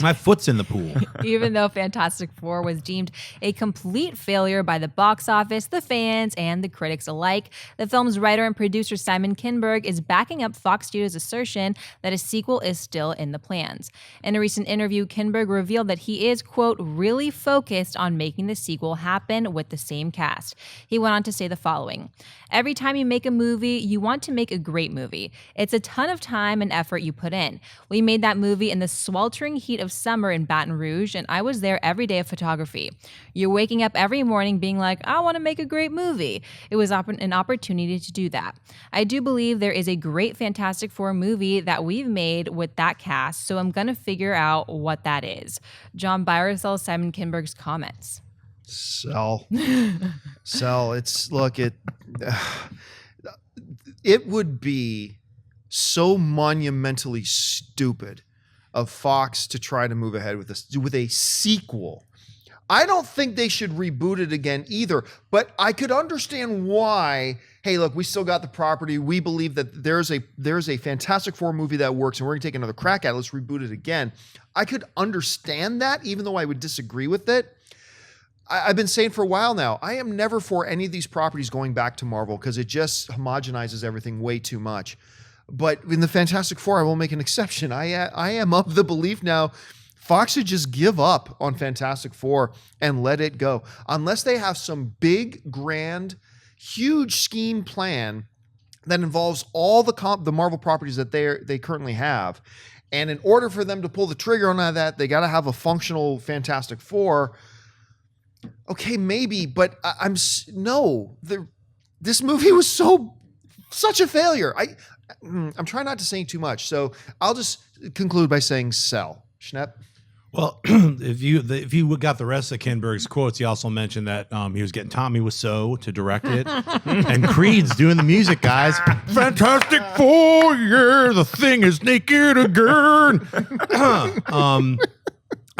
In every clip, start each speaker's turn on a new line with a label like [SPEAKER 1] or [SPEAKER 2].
[SPEAKER 1] My foot's in the pool.
[SPEAKER 2] Even though Fantastic Four was deemed a complete failure by the box office, the fans, and the critics alike, the film's writer and producer Simon Kinberg is backing up Fox Studios' assertion that a sequel is still in the plans. In a recent interview, Kinberg revealed that he is, quote, really focused on making the sequel happen with the same cast. He went on to say the following: every time you make a movie, you want to make a great movie. It's a ton of time and effort you put in. We made that movie in the sweltering heat of summer in Baton Rouge, and I was there every day of photography. You're waking up every morning being like, I want to make a great movie. It was an opportunity to do that. I do believe there is a great Fantastic Four movie that we've made with that cast, so I'm going to figure out what that is. John Byer sells Simon Kinberg's comments.
[SPEAKER 3] Sell. It would be so monumentally stupid of Fox to try to move ahead with this, with a sequel. I don't think they should reboot it again either, but I could understand why. Hey, look, we still got the property. We believe that there's a Fantastic Four movie that works, and we're gonna take another crack at it. Let's reboot it again. I could understand that, even though I would disagree with it. I've been saying for a while now, I am never for any of these properties going back to Marvel because it just homogenizes everything way too much. But in the Fantastic Four, I will make an exception. I am of the belief now, Fox should just give up on Fantastic Four and let it go. Unless they have some big, grand, huge scheme plan that involves all the Marvel properties that they currently have. And in order for them to pull the trigger on that, they got to have a functional Fantastic Four. Okay, maybe, but this movie was such a failure. I'm trying not to say too much, so I'll just conclude by saying sell. Schnepp?
[SPEAKER 1] Well, if you got the rest of Kinberg's quotes, he also mentioned that he was getting Tommy Wiseau to direct it, and Creed's doing the music, guys. Fantastic Four, yeah, the Thing is naked again.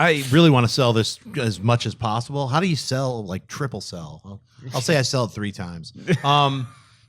[SPEAKER 1] I really want to sell this as much as possible. How do you sell, like, triple sell? I'll say I sell it 3 times.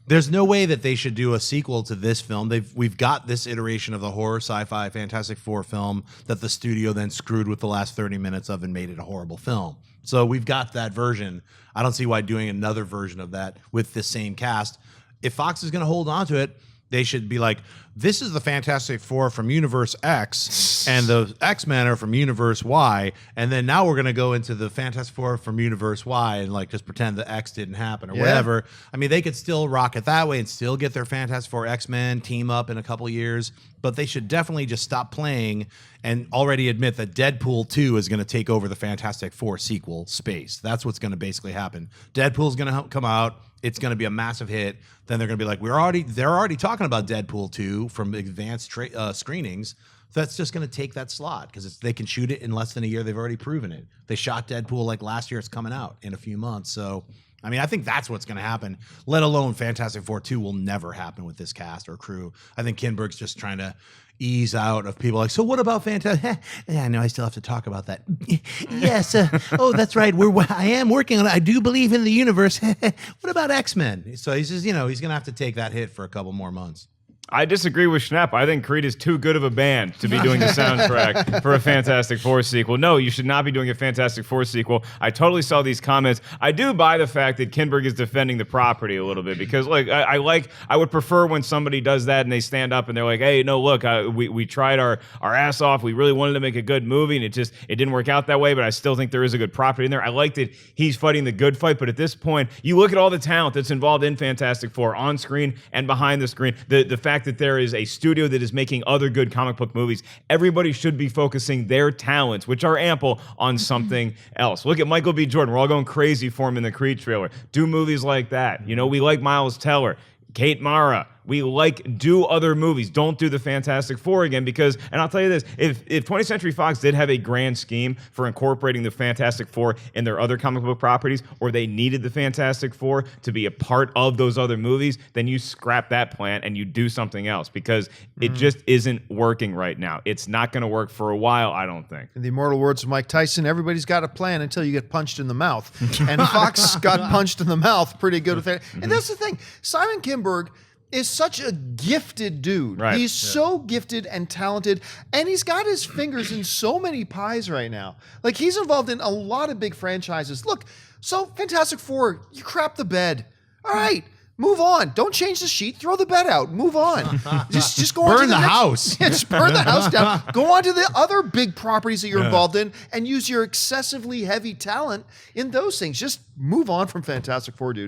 [SPEAKER 1] There's no way that they should do a sequel to this film. We've got this iteration of the horror sci-fi Fantastic Four film that the studio then screwed with the last 30 minutes of and made it a horrible film. So we've got that version. I don't see why doing another version of that with the same cast. If Fox is going to hold on to it, they should be like, this is the Fantastic Four from Universe X, and the X-Men are from Universe Y, and then now we're going to go into the Fantastic Four from Universe Y and like just pretend the X didn't happen or whatever. I mean, they could still rock it that way and still get their Fantastic Four X-Men team up in a couple years, but they should definitely just stop playing and already admit that Deadpool 2 is going to take over the Fantastic Four sequel space. That's what's going to basically happen. Deadpool's going to come out. It's going to be a massive hit. Then they're going to be like, they're already talking about Deadpool 2 from advanced screenings. So that's just going to take that slot because they can shoot it in less than a year. They've already proven it. They shot Deadpool like last year. It's coming out in a few months. So, I mean, I think that's what's going to happen, let alone Fantastic Four 2 will never happen with this cast or crew. I think Kinberg's just trying to ease out of people like, so what about Fantastic? Yeah, I know I still have to talk about that. Yes. Oh, that's right. I am working on it. I do believe in the universe. What about X-Men? So he's just, he's going to have to take that hit for a couple more months.
[SPEAKER 4] I disagree with Schnepp. I think Creed is too good of a band to be doing the soundtrack for a Fantastic Four sequel. No, you should not be doing a Fantastic Four sequel. I totally saw these comments. I do buy the fact that Kinberg is defending the property a little bit because, like, I would prefer when somebody does that and they stand up and they're like, hey, no, look, we tried our ass off. We really wanted to make a good movie and it didn't work out that way, but I still think there is a good property in there. I like that he's fighting the good fight, but at this point, you look at all the talent that's involved in Fantastic Four on screen and behind the screen. The fact that there is a studio that is making other good comic book movies. Everybody should be focusing their talents, which are ample, on something else. Look at Michael B. Jordan. We're all going crazy for him in the Creed trailer. Do movies like that. We like Miles Teller, Kate Mara. We do other movies. Don't do the Fantastic Four again because, and I'll tell you this, if 20th Century Fox did have a grand scheme for incorporating the Fantastic Four in their other comic book properties, or they needed the Fantastic Four to be a part of those other movies, then you scrap that plan and you do something else because it just isn't working right now. It's not going to work for a while, I don't think.
[SPEAKER 3] In the immortal words of Mike Tyson, everybody's got a plan until you get punched in the mouth. And Fox got punched in the mouth pretty good with it. And that's the thing. Simon Kinberg, is such a gifted dude.
[SPEAKER 4] Right.
[SPEAKER 3] He's so gifted and talented, and he's got his fingers in so many pies right now. Like, he's involved in a lot of big franchises. Look, so Fantastic Four, you crap the bed. All right. Move on. Don't change the sheet. Throw the bed out. Move on. Just go on
[SPEAKER 1] Burn
[SPEAKER 3] to
[SPEAKER 1] the
[SPEAKER 3] next-
[SPEAKER 1] house.
[SPEAKER 3] Yeah, just burn the house down. Go on to the other big properties that you're involved in and use your excessively heavy talent in those things. Just move on from Fantastic Four, dude.